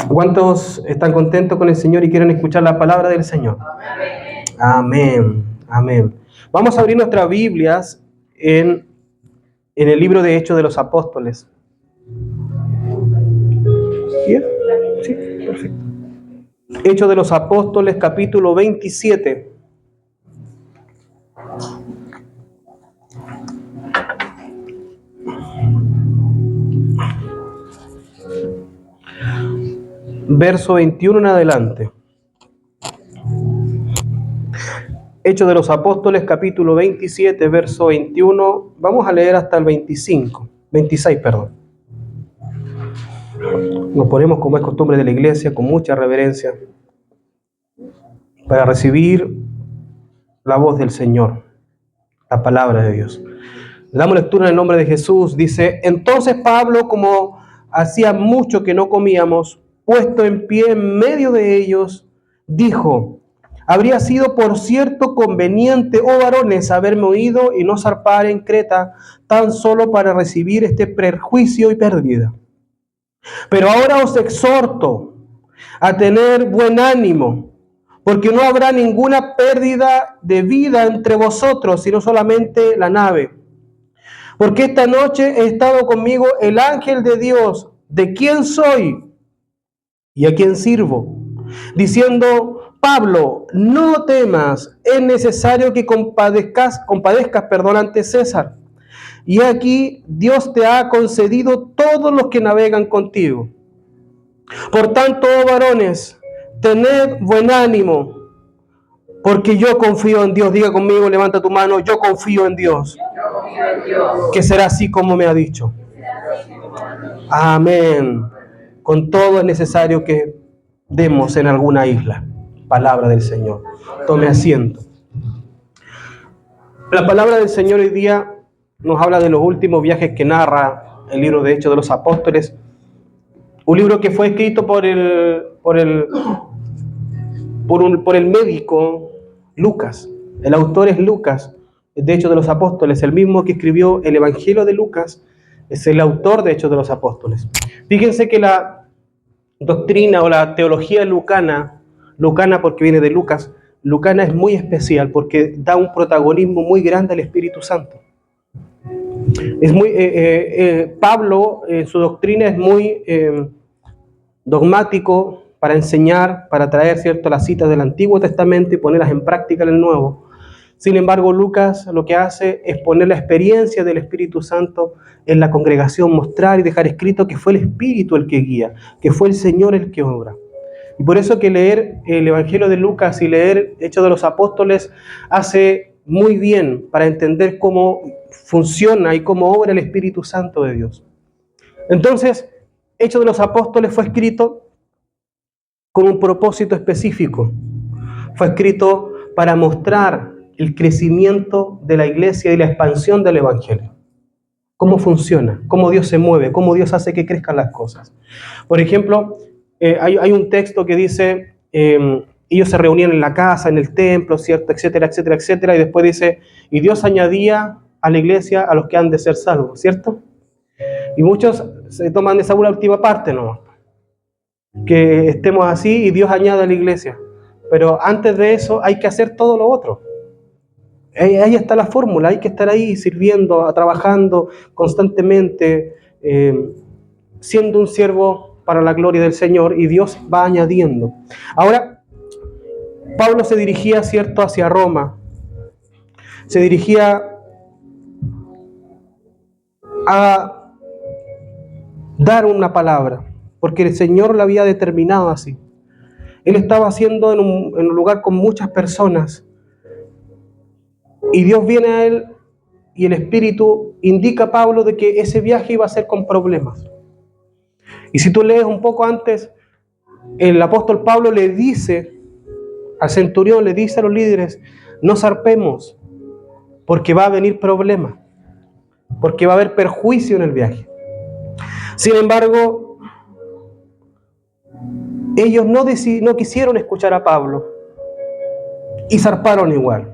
¿Cuántos están contentos con el Señor y quieren escuchar la palabra del Señor? Amén, amén. Vamos a abrir nuestras Biblias en el libro de Hechos de los Apóstoles. ¿Bien? Sí, perfecto. Hechos de los Apóstoles, capítulo 27. Verso 21 en adelante. Hechos de los Apóstoles, capítulo 27, verso 21. Vamos a leer hasta el 26, perdón. Nos ponemos, como es costumbre de la iglesia, con mucha reverencia para recibir la voz del Señor, la palabra de Dios. Le damos lectura en el nombre de Jesús. Dice: entonces Pablo, como hacía mucho que no comíamos, puesto en pie en medio de ellos, dijo: habría sido por cierto conveniente, oh varones, haberme oído y no zarpar en Creta, tan solo para recibir este perjuicio y pérdida. Pero ahora os exhorto a tener buen ánimo, porque no habrá ninguna pérdida de vida entre vosotros, sino solamente la nave. Porque esta noche ha estado conmigo el ángel de Dios, de quien soy y a quien sirvo, diciendo: Pablo, no temas, es necesario que compadezcas ante César. Y aquí Dios te ha concedido todos los que navegan contigo. Por tanto, oh varones, tened buen ánimo, porque yo confío en Dios. Diga conmigo, levanta tu mano: yo confío en Dios. Que será así como me ha dicho. Amén. Con todo es necesario que demos en alguna isla. Palabra del Señor. Tome asiento. La palabra del Señor hoy día nos habla de los últimos viajes que narra el libro de Hechos de los Apóstoles. Un libro que fue escrito por el médico Lucas. El autor es Lucas, de Hechos de los Apóstoles, el mismo que escribió el Evangelio de Lucas, es el autor de Hechos de los Apóstoles. Fíjense que la doctrina o la teología lucana porque viene de Lucas, lucana es muy especial porque da un protagonismo muy grande al Espíritu Santo. Es muy, Pablo, su doctrina es muy dogmático para enseñar, para traer, ¿cierto?, las citas del Antiguo Testamento y ponerlas en práctica en el Nuevo. Sin embargo, Lucas lo que hace es poner la experiencia del Espíritu Santo en la congregación, mostrar y dejar escrito que fue el Espíritu el que guía, que fue el Señor el que obra. Y por eso que leer el Evangelio de Lucas y leer Hechos de los Apóstoles hace muy bien para entender cómo funciona y cómo obra el Espíritu Santo de Dios. Entonces, Hechos de los Apóstoles fue escrito con un propósito específico. Fue escrito para mostrar el crecimiento de la iglesia y la expansión del Evangelio. Cómo funciona, cómo Dios se mueve, cómo Dios hace que crezcan las cosas. Por ejemplo, hay un texto que dice, ellos se reunían en la casa, en el templo, ¿cierto?, etcétera, etcétera, etcétera, y después dice, y Dios añadía a la iglesia a los que han de ser salvos, ¿cierto? Y muchos se toman esa última parte, ¿no? Que estemos así y Dios añade a la iglesia. Pero antes de eso hay que hacer todo lo otro. Ahí está la fórmula, hay que estar ahí sirviendo, trabajando constantemente, siendo un siervo para la gloria del Señor, y Dios va añadiendo. Ahora, Pablo se dirigía, ¿cierto?, hacia Roma. Se dirigía a dar una palabra, porque el Señor lo había determinado así. Él estaba haciendo en un lugar con muchas personas, y Dios viene a él y el Espíritu indica a Pablo de que ese viaje iba a ser con problemas. Y si tú lees un poco antes, el apóstol Pablo le dice al centurión, le dice a los líderes: no zarpemos, porque va a venir problema, porque va a haber perjuicio en el viaje. Sin embargo, ellos no quisieron escuchar a Pablo y zarparon igual.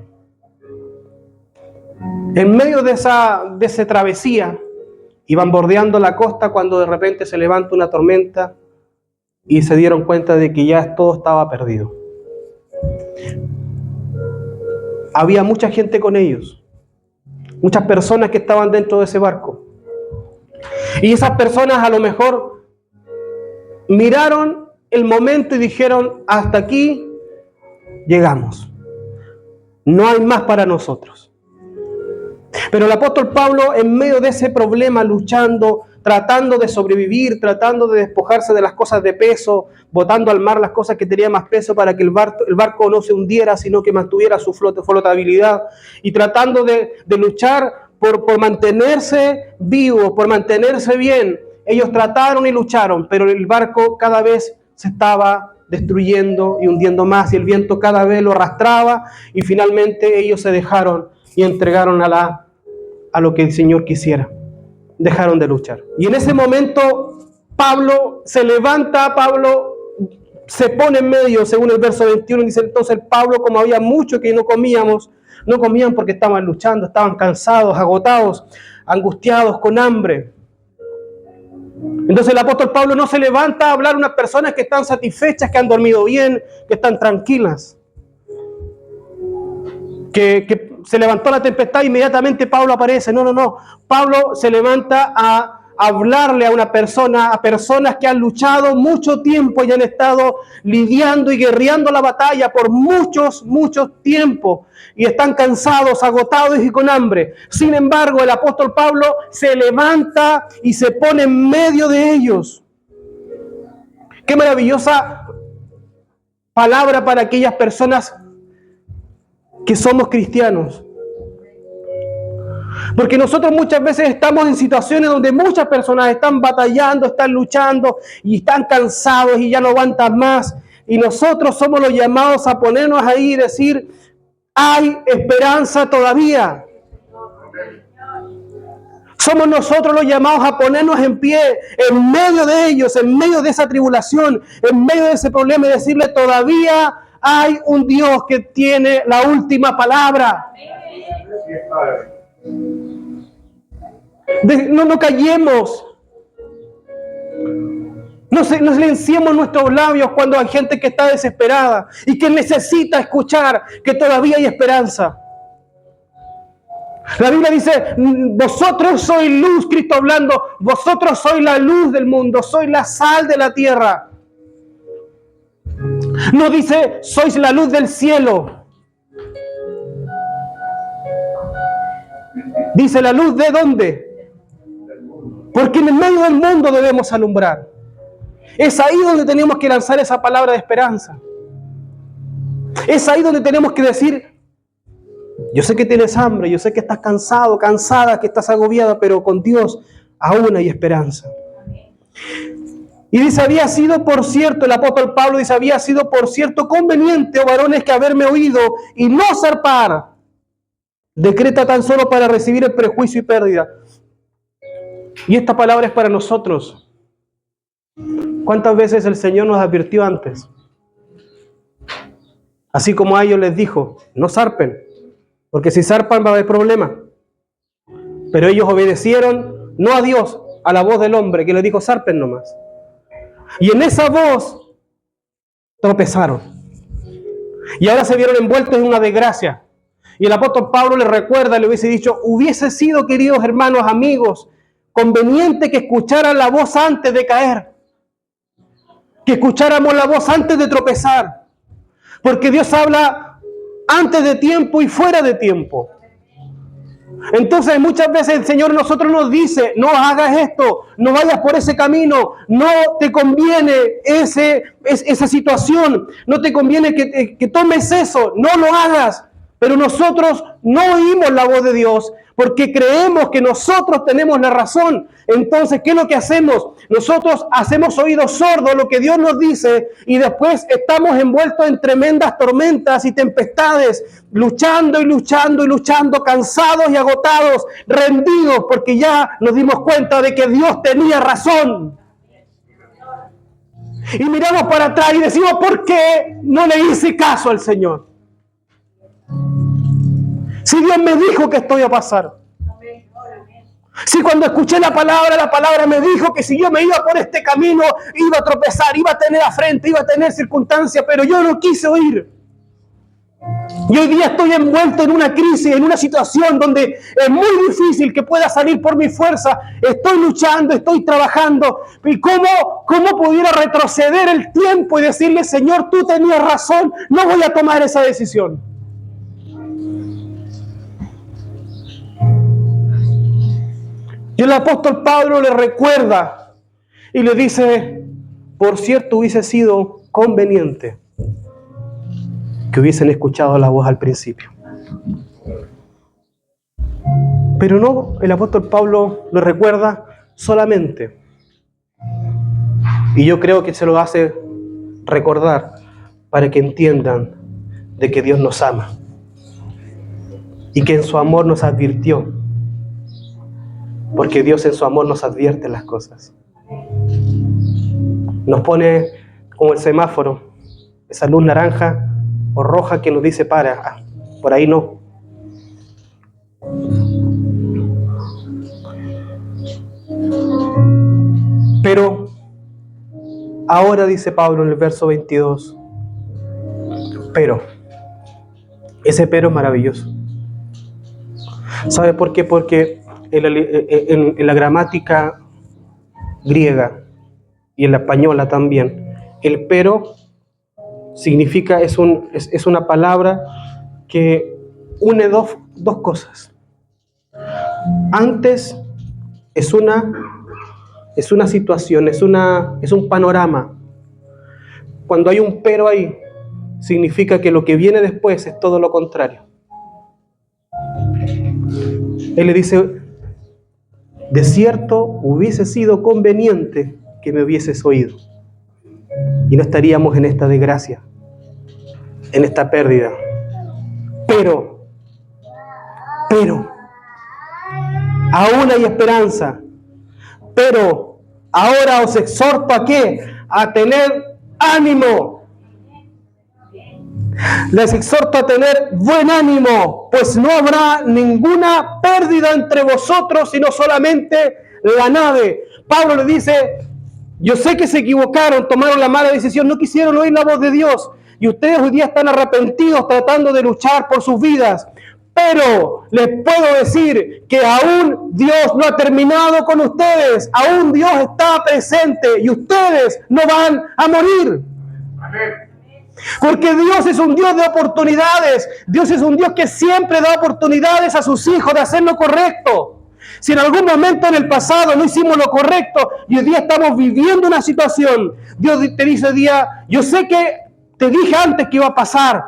En medio de esa travesía, iban bordeando la costa cuando de repente se levanta una tormenta y se dieron cuenta de que ya todo estaba perdido. Había mucha gente con ellos, muchas personas que estaban dentro de ese barco. Y esas personas a lo mejor miraron el momento y dijeron, hasta aquí llegamos. No hay más para nosotros. Pero el apóstol Pablo, en medio de ese problema, luchando, tratando de sobrevivir, tratando de despojarse de las cosas de peso, botando al mar las cosas que tenían más peso para que el barco no se hundiera, sino que mantuviera su flotabilidad, y tratando de luchar por mantenerse vivo, por mantenerse bien. Ellos trataron y lucharon, pero el barco cada vez se estaba destruyendo y hundiendo más, y el viento cada vez lo arrastraba, y finalmente ellos se dejaron y entregaron a lo que el Señor quisiera. Dejaron de luchar. Y en ese momento Pablo se levanta, Pablo se pone en medio, según el verso 21, dice entonces Pablo, como había mucho que no comían porque estaban luchando, estaban cansados, agotados, angustiados, con hambre. Entonces el apóstol Pablo no se levanta a hablar a unas personas que están satisfechas, que han dormido bien, que están tranquilas. Que se levantó la tempestad, inmediatamente Pablo aparece. No. Pablo se levanta a hablarle a personas que han luchado mucho tiempo y han estado lidiando y guerreando la batalla por muchos tiempos y están cansados, agotados y con hambre. Sin embargo, el apóstol Pablo se levanta y se pone en medio de ellos. Qué maravillosa palabra para aquellas personas que somos cristianos. Porque nosotros muchas veces estamos en situaciones donde muchas personas están batallando, están luchando y están cansados y ya no aguantan más. Y nosotros somos los llamados a ponernos ahí y decir, hay esperanza todavía. Somos nosotros los llamados a ponernos en pie en medio de ellos, en medio de esa tribulación, en medio de ese problema y decirle, todavía hay un Dios que tiene la última palabra. No callemos. No silenciemos nuestros labios cuando hay gente que está desesperada y que necesita escuchar que todavía hay esperanza. La Biblia dice, vosotros sois luz, Cristo hablando, vosotros sois la luz del mundo, sois la sal de la tierra. No dice, sois la luz del cielo. Dice, ¿la luz de dónde? Porque en el medio del mundo debemos alumbrar. Es ahí donde tenemos que lanzar esa palabra de esperanza. Es ahí donde tenemos que decir, yo sé que tienes hambre, yo sé que estás cansado, cansada, que estás agobiada, pero con Dios aún hay esperanza. Y dice, había sido por cierto, el apóstol Pablo dice, había sido por cierto conveniente, oh varones, que haberme oído y no zarpar. Decreta tan solo para recibir el prejuicio y pérdida. Y esta palabra es para nosotros. ¿Cuántas veces el Señor nos advirtió antes? Así como a ellos les dijo, no zarpen, porque si zarpan va a haber problema. Pero ellos obedecieron, no a Dios, a la voz del hombre que les dijo, zarpen nomás. Y en esa voz tropezaron. Y ahora se vieron envueltos en una desgracia. Y el apóstol Pablo les recuerda, le hubiese dicho, hubiese sido, queridos hermanos, amigos, conveniente que escucharan la voz antes de caer. Que escucháramos la voz antes de tropezar. Porque Dios habla antes de tiempo y fuera de tiempo. Entonces muchas veces el Señor a nosotros nos dice, no hagas esto, no vayas por ese camino, no te conviene esa situación, no te conviene que tomes eso, no lo hagas. Pero nosotros no oímos la voz de Dios porque creemos que nosotros tenemos la razón. Entonces, ¿qué es lo que hacemos? Nosotros hacemos oídos sordos lo que Dios nos dice y después estamos envueltos en tremendas tormentas y tempestades, luchando, cansados y agotados, rendidos, porque ya nos dimos cuenta de que Dios tenía razón. Y miramos para atrás y decimos, ¿por qué no le hice caso al Señor? Si Dios me dijo que esto iba a pasar. Si cuando escuché la palabra me dijo que si yo me iba por este camino, iba a tropezar, iba a tener afrenta, iba a tener circunstancias, pero yo no quise oír. Y hoy día estoy envuelto en una crisis, en una situación donde es muy difícil que pueda salir por mi fuerza. Estoy luchando, estoy trabajando. ¿Y cómo pudiera retroceder el tiempo y decirle, Señor, tú tenías razón, no voy a tomar esa decisión? Y el apóstol Pablo le recuerda y le dice, por cierto, hubiese sido conveniente que hubiesen escuchado la voz al principio. Pero no, el apóstol Pablo lo recuerda solamente. Y yo creo que se lo hace recordar para que entiendan de que Dios nos ama y que en su amor nos advirtió. Porque Dios en su amor nos advierte las cosas. Nos pone como el semáforo, esa luz naranja o roja que nos dice para, por ahí no. Pero ahora dice Pablo en el verso 22, pero, ese pero es maravilloso. ¿Sabe por qué? Porque en la gramática griega y en la española también, el pero significa, es una palabra que une dos cosas. Antes es una situación, es un panorama. Cuando hay un pero ahí, significa que lo que viene después es todo lo contrario. Él le dice, de cierto hubiese sido conveniente que me hubieses oído y no estaríamos en esta desgracia, en esta pérdida. Pero, aún hay esperanza. Pero ahora os exhorto ¿a qué? A tener ánimo. Les exhorto a tener buen ánimo, pues no habrá ninguna pérdida entre vosotros, sino solamente la nave. Pablo le dice, yo sé que se equivocaron, tomaron la mala decisión, no quisieron oír la voz de Dios. Y ustedes hoy día están arrepentidos tratando de luchar por sus vidas. Pero les puedo decir que aún Dios no ha terminado con ustedes. Aún Dios está presente y ustedes no van a morir. Amén. Porque Dios es un Dios de oportunidades. Dios es un Dios que siempre da oportunidades a sus hijos de hacer lo correcto. Si en algún momento en el pasado no hicimos lo correcto y hoy día estamos viviendo una situación, Dios te dice hoy día, yo sé que te dije antes que iba a pasar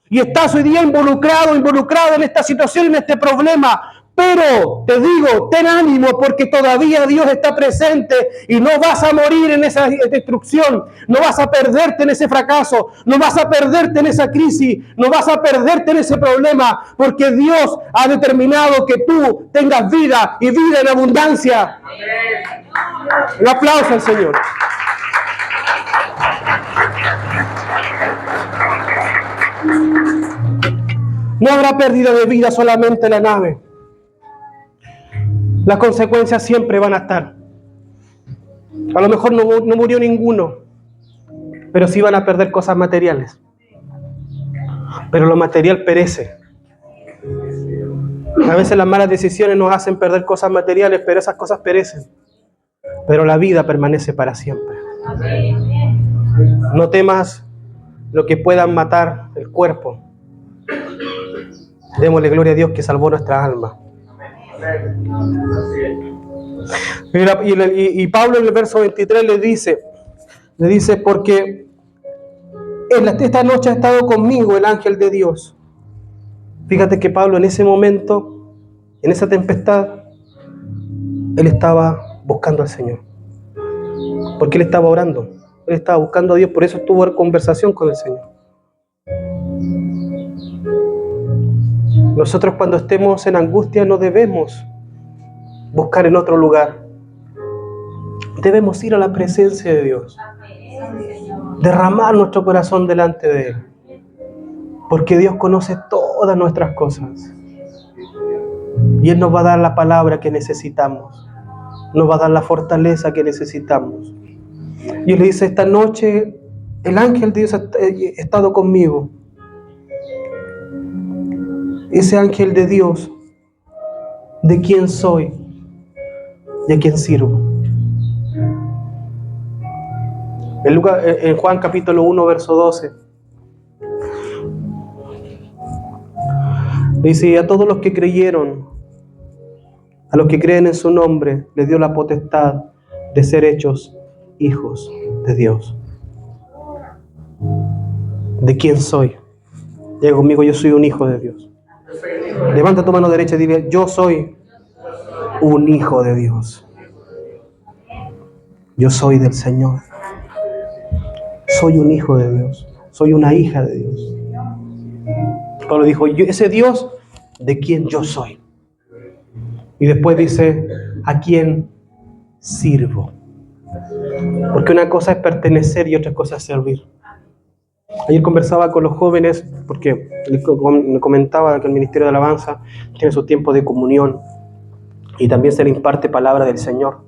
y estás hoy día involucrado en esta situación, en este problema. Pero te digo, ten ánimo porque todavía Dios está presente y no vas a morir en esa destrucción, no vas a perderte en ese fracaso, no vas a perderte en esa crisis, no vas a perderte en ese problema, porque Dios ha determinado que tú tengas vida y vida en abundancia. Un aplauso al Señor. No habrá pérdida de vida, solamente la nave. Las consecuencias siempre van a estar. A lo mejor no murió ninguno, pero sí van a perder cosas materiales. Pero lo material perece. A veces las malas decisiones nos hacen perder cosas materiales, pero esas cosas perecen. Pero la vida permanece para siempre. No temas lo que puedan matar el cuerpo. Démosle gloria a Dios que salvó nuestra alma. Y Pablo en el verso 23 le dice, porque esta noche ha estado conmigo el ángel de Dios. Fíjate que Pablo en ese momento, en esa tempestad, él estaba buscando al Señor. Porque él estaba orando, él estaba buscando a Dios, por eso tuvo conversación con el Señor. Nosotros cuando estemos en angustia no debemos buscar en otro lugar. Debemos ir a la presencia de Dios. Derramar nuestro corazón delante de Él. Porque Dios conoce todas nuestras cosas. Y Él nos va a dar la palabra que necesitamos. Nos va a dar la fortaleza que necesitamos. Y Él le dice, esta noche el ángel de Dios ha estado conmigo. Ese ángel de Dios, de quién soy y a quién sirvo. En Juan capítulo 1, verso 12, dice, a todos los que creyeron, a los que creen en su nombre, les dio la potestad de ser hechos hijos de Dios. ¿De quién soy? Diga conmigo, yo soy un hijo de Dios. Levanta tu mano derecha y dile, yo soy un hijo de Dios. Yo soy del Señor. Soy un hijo de Dios. Soy una hija de Dios. Pablo dijo, ese Dios de quien yo soy. Y después dice, ¿a quién sirvo? Porque una cosa es pertenecer y otra cosa es servir. Ayer conversaba con los jóvenes, porque me comentaba que el Ministerio de Alabanza tiene su tiempo de comunión y también se le imparte palabra del Señor.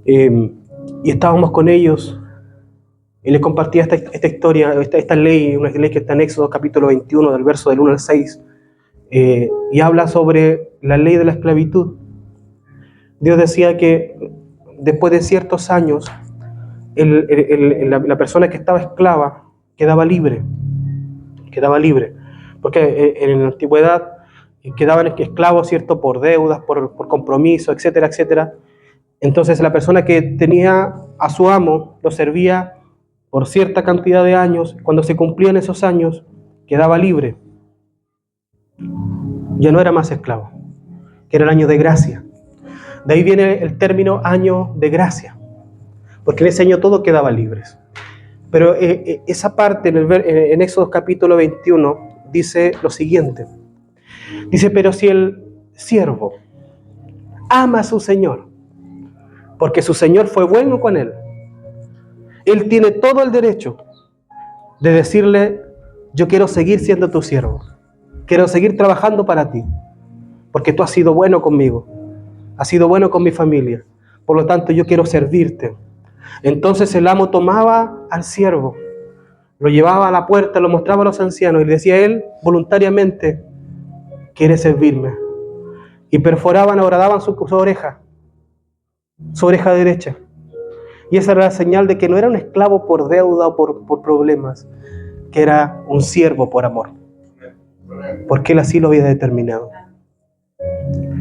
Y estábamos con ellos y les compartía esta historia, esta ley, una ley que está en Éxodo capítulo 21, del verso del 1 al 6, y habla sobre la ley de la esclavitud. Dios decía que después de ciertos años, la persona que estaba esclava quedaba libre, porque en la antigüedad quedaban esclavos, ¿cierto?, por deudas, por compromiso, etcétera, etcétera. Entonces la persona que tenía a su amo lo servía por cierta cantidad de años. Cuando se cumplían esos años, quedaba libre. Ya no era más esclavo, que era el año de gracia. De ahí viene el término año de gracia, porque en ese año todo quedaba libres. Pero esa parte en Éxodo capítulo 21 dice lo siguiente. Dice, pero si el siervo ama a su Señor, porque su Señor fue bueno con él, él tiene todo el derecho de decirle, yo quiero seguir siendo tu siervo, quiero seguir trabajando para ti, porque tú has sido bueno conmigo, has sido bueno con mi familia, por lo tanto yo quiero servirte. Entonces el amo tomaba al siervo, lo llevaba a la puerta, lo mostraba a los ancianos y le decía a él voluntariamente, ¿quieres servirme? Y perforaban, horadaban su oreja derecha. Y esa era la señal de que no era un esclavo por deuda o por problemas, que era un siervo por amor, porque él así lo había determinado.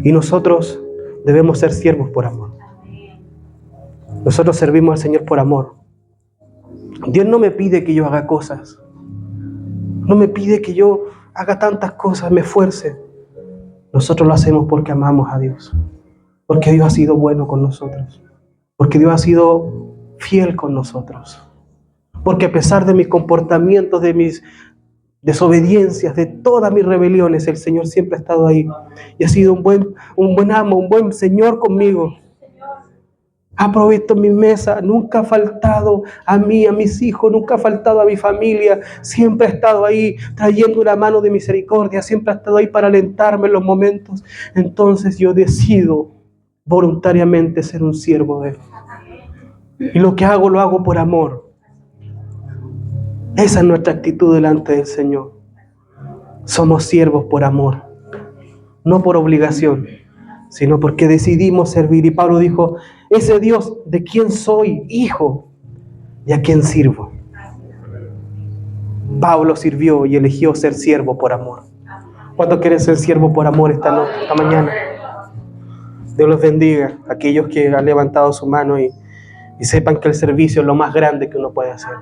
Y nosotros debemos ser siervos por amor. Nosotros servimos al Señor por amor. Dios no me pide que yo haga cosas, no me pide que yo haga tantas cosas, me esfuerce. Nosotros lo hacemos porque amamos a Dios, porque Dios ha sido bueno con nosotros, porque Dios ha sido fiel con nosotros, porque a pesar de mis comportamientos, de mis desobediencias, de todas mis rebeliones, el Señor siempre ha estado ahí y ha sido un buen amo, un buen Señor conmigo. Ha provisto mi mesa, nunca ha faltado a mí, a mis hijos, nunca ha faltado a mi familia, siempre ha estado ahí trayendo una mano de misericordia, siempre ha estado ahí para alentarme en los momentos. Entonces yo decido voluntariamente ser un siervo de Él. Y lo que hago, lo hago por amor. Esa es nuestra actitud delante del Señor. Somos siervos por amor, no por obligación, sino porque decidimos servir. Y Pablo dijo, ese Dios de quien soy hijo y a quien sirvo. Pablo sirvió y eligió ser siervo por amor. ¿Cuántos quieren ser siervo por amor esta mañana? Dios los bendiga, aquellos que han levantado su mano y sepan que el servicio es lo más grande que uno puede hacer.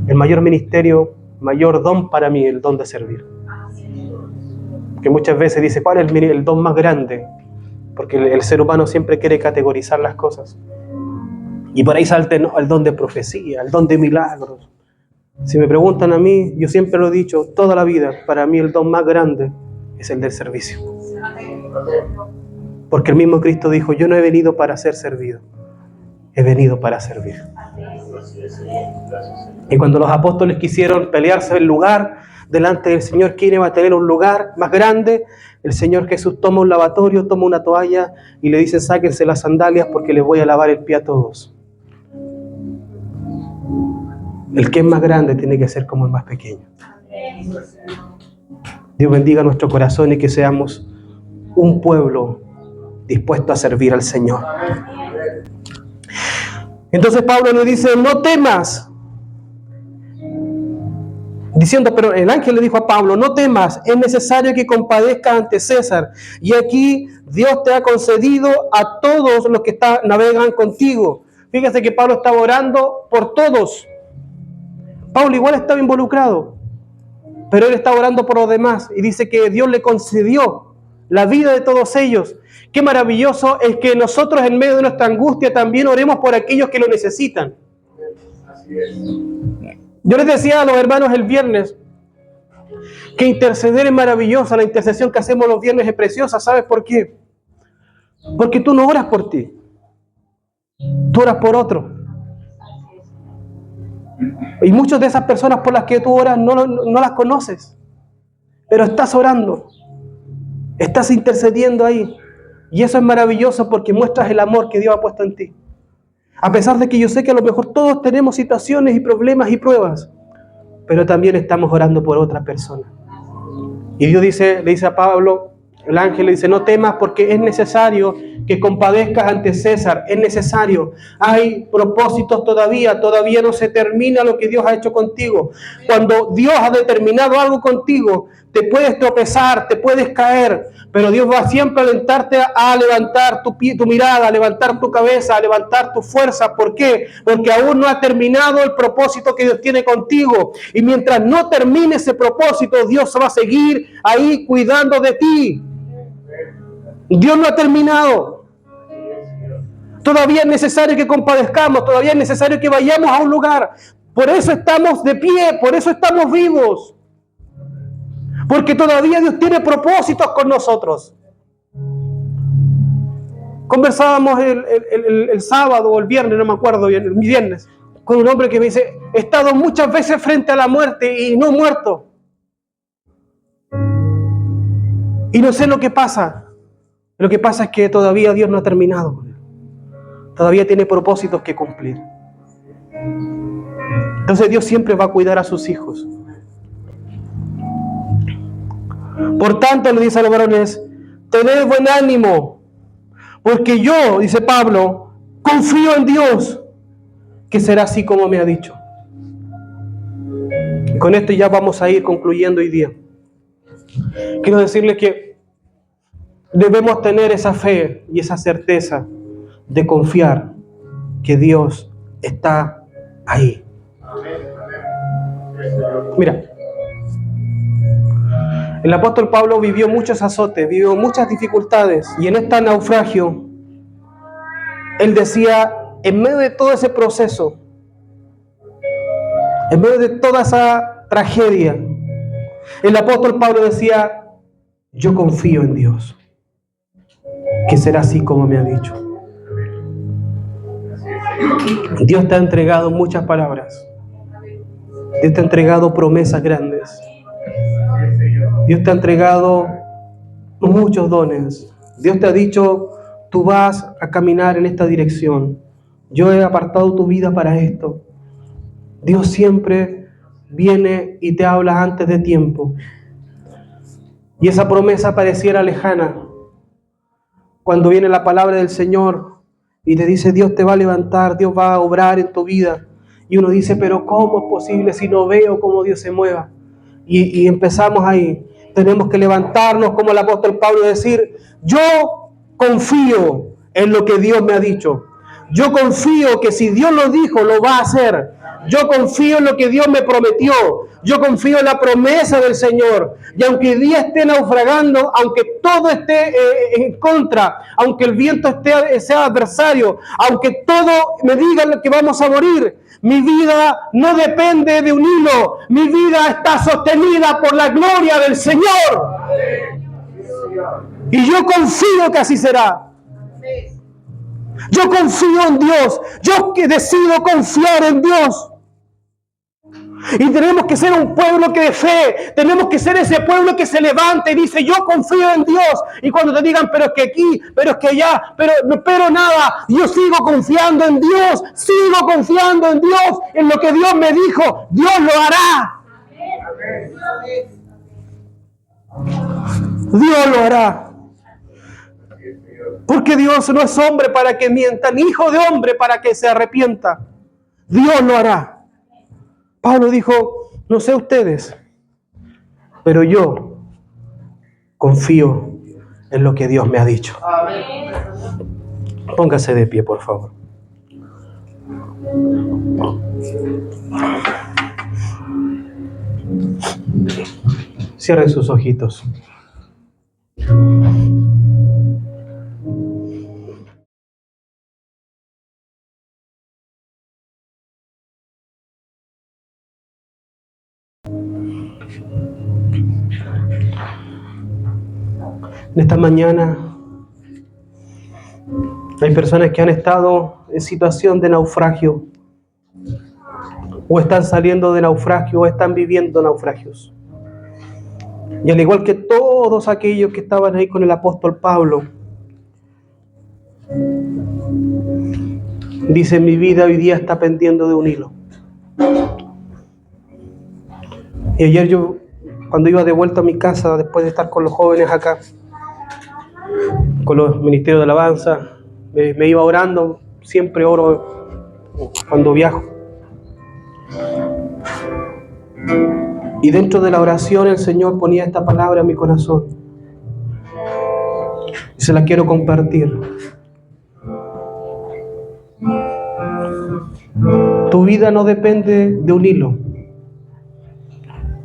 El mayor ministerio, mayor don para mí, el don de servir. Que muchas veces dice, ¿cuál es el don más grande? Porque el ser humano siempre quiere categorizar las cosas. Y por ahí salta el don de profecía, el don de milagros. Si me preguntan a mí, yo siempre lo he dicho, toda la vida, para mí el don más grande es el del servicio. Porque el mismo Cristo dijo, yo no he venido para ser servido, he venido para servir. Y cuando los apóstoles quisieron pelearse el lugar delante del Señor, ¿quién va a tener un lugar más grande? El Señor Jesús toma un lavatorio, toma una toalla y le dice, sáquense las sandalias porque les voy a lavar el pie a todos. El que es más grande tiene que ser como el más pequeño. Dios bendiga nuestro corazón y que seamos un pueblo dispuesto a servir al Señor. Entonces Pablo nos dice, no temas. Diciendo, pero el ángel le dijo a Pablo, no temas, es necesario que compadezcas ante César. Y aquí Dios te ha concedido a todos los que navegan contigo. Fíjese que Pablo estaba orando por todos. Pablo igual estaba involucrado, pero él estaba orando por los demás. Y dice que Dios le concedió la vida de todos ellos. Qué maravilloso es que nosotros en medio de nuestra angustia también oremos por aquellos que lo necesitan. Así es. Yo les decía a los hermanos el viernes que interceder es maravillosa, la intercesión que hacemos los viernes es preciosa. ¿Sabes por qué? Porque tú no oras por ti, tú oras por otro. Y muchas de esas personas por las que tú oras no las conoces, pero estás orando, estás intercediendo ahí. Y eso es maravilloso porque muestras el amor que Dios ha puesto en ti. A pesar de que yo sé que a lo mejor todos tenemos situaciones y problemas y pruebas, pero también estamos orando por otra persona. Y Dios le dice a Pablo, el ángel le dice, no temas porque es necesario que compadezcas ante César, es necesario. Hay propósitos todavía no se termina lo que Dios ha hecho contigo. Cuando Dios ha determinado algo contigo, te puedes tropezar, te puedes caer, pero Dios va siempre a alentarte a levantar tu mirada, a levantar tu cabeza, a levantar tu fuerza. ¿Por qué? Porque aún no ha terminado el propósito que Dios tiene contigo. Y mientras no termine ese propósito, Dios va a seguir ahí cuidando de ti. Dios no ha terminado. Todavía es necesario que compadezcamos, todavía es necesario que vayamos a un lugar. Por eso estamos de pie, por eso estamos vivos. Porque todavía Dios tiene propósitos con nosotros. Conversábamos el sábado o el viernes, no me acuerdo bien, el viernes, con un hombre que me dice, he estado muchas veces frente a la muerte y no he muerto. Y no sé lo que pasa. Lo que pasa es que todavía Dios no ha terminado. Todavía tiene propósitos que cumplir. Entonces Dios siempre va a cuidar a sus hijos. Por tanto, le dice a los varones, tened buen ánimo, porque yo, dice Pablo, confío en Dios, que será así como me ha dicho. Y con esto ya vamos a ir concluyendo hoy día. Quiero decirles que debemos tener esa fe y esa certeza de confiar que Dios está ahí. Mira, el apóstol Pablo vivió muchos azotes, vivió muchas dificultades, y en este naufragio, él decía, en medio de todo ese proceso, en medio de toda esa tragedia, el apóstol Pablo decía, yo confío en Dios, que será así como me ha dicho. Dios te ha entregado muchas palabras, Dios te ha entregado promesas grandes, Dios te ha entregado muchos dones. Dios te ha dicho, tú vas a caminar en esta dirección. Yo he apartado tu vida para esto. Dios siempre viene y te habla antes de tiempo. Y esa promesa pareciera lejana. Cuando viene la palabra del Señor y te dice, Dios te va a levantar, Dios va a obrar en tu vida. Y uno dice, pero ¿cómo es posible si no veo cómo Dios se mueva? Y empezamos ahí. Tenemos que levantarnos como el apóstol Pablo y decir, yo confío en lo que Dios me ha dicho. Yo confío que si Dios lo dijo, lo va a hacer. Yo confío en lo que Dios me prometió. Yo confío en la promesa del Señor. Y aunque el día esté naufragando, aunque todo esté en contra, aunque el viento sea adversario, aunque todo me diga que vamos a morir, mi vida no depende de un hilo. Mi vida está sostenida por la gloria del Señor. Y yo confío que así será. Yo confío en Dios. Yo que decido confiar en Dios. Y tenemos que ser un pueblo que de fe, tenemos que ser ese pueblo que se levanta y dice, yo confío en Dios. Y cuando te digan, pero es que aquí, pero es que allá, pero nada, yo sigo confiando en Dios, sigo confiando en Dios, en lo que Dios me dijo, Dios lo hará. Dios lo hará. Porque Dios no es hombre para que mienta, ni hijo de hombre para que se arrepienta. Dios lo hará. Pablo dijo, no sé ustedes, pero yo confío en lo que Dios me ha dicho. Póngase de pie, por favor. Cierren sus ojitos. En esta mañana hay personas que han estado en situación de naufragio, o están saliendo de naufragio, o están viviendo naufragios. Y al igual que todos aquellos que estaban ahí con el apóstol Pablo, dice, mi vida hoy día está pendiendo de un hilo. Y ayer yo, cuando iba de vuelta a mi casa, después de estar con los jóvenes acá, con los ministerios de alabanza, me iba orando, siempre oro cuando viajo. Y dentro de la oración el Señor ponía esta palabra en mi corazón. Y se la quiero compartir. Tu vida no depende de un hilo.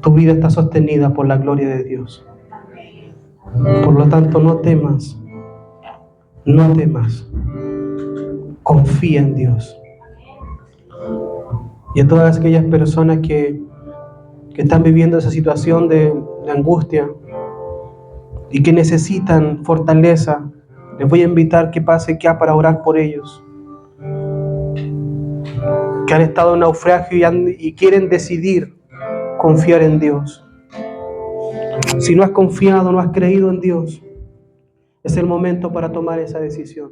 Tu vida está sostenida por la gloria de Dios. Por lo tanto, no temas. No temas. Confía en Dios. Y a todas aquellas personas que están viviendo esa situación de angustia y que necesitan fortaleza, les voy a invitar que pase acá para orar por ellos. Que han estado en naufragio y quieren decidir confiar en Dios. Si no has confiado, no has creído en Dios, es el momento para tomar esa decisión.